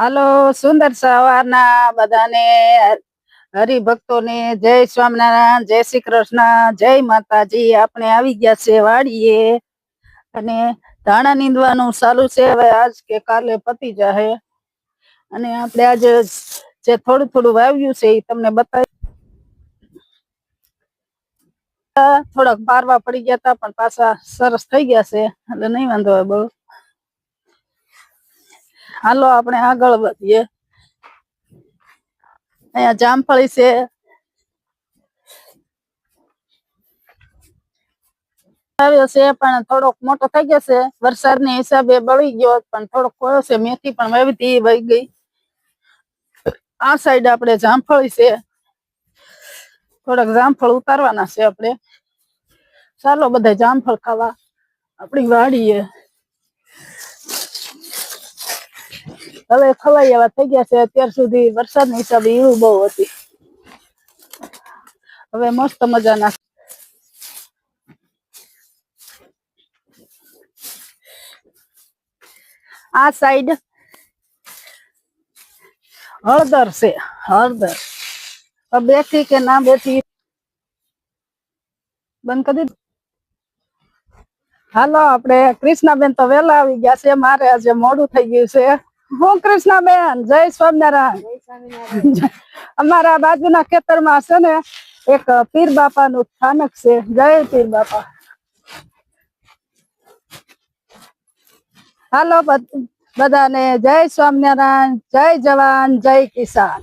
હાલો, સુંદર સવારના બધાને હરિભક્તોને જય સ્વામિનારાયણ, જય શ્રી કૃષ્ણ, જય માતાજી. આપણે આવી ગયા છે વાડીએ અને ધાણા નીંદવાનું ચાલુ છે. હવે આજ કે કાલે પતી જાહે અને આપણે આજે જે થોડું થોડું વાવ્યું છે એ તમને બતાવી. થોડાક પારવા પડી ગયા હતા પણ પાછા સરસ થઈ ગયા છે એટલે નહીં વાંધો હોય બહુ. હાલો આપણે આગળ વધીએ. અહીંયા જામફળી છે, આવ્યો છે પણ થોડોક મોટો થઈ ગયો છે. વરસાદના હિસાબે બળી ગયો પણ થોડોક કોયો છે. મેથી પણ વાવી હતી, વહી ગઈ. આ સાઈડ આપણે જામફળી છે, થોડાક જામફળ ઉતારવાના છે આપણે. ચાલો બધા જામફળ ખાવા આપણી વાડીએ. હવે ખવાઈ એવા થઈ ગયા છે. અત્યાર સુધી વરસાદના હિસાબે ઈળું બહુ હતી. હવે મસ્ત મજાના આ સાઈડ હળદર છે, હળદર બેઠી કે ના બેઠી બંધ કરી દીધું. હાલો આપણે કૃષ્ણાબેન તો વેલા આવી ગયા છે, મારે આજે મોડું થઈ ગયું છે. હું કૃષ્ણાબેન, જય સ્વામિનારાયણ. અમારા બાજુના ખેતરમાં છે ને એક પીર બાપા નું સ્થાનક છે. જય પીર બાપા. હાલો બધાને જય સ્વામિનારાયણ, જય જવાન, જય કિસાન.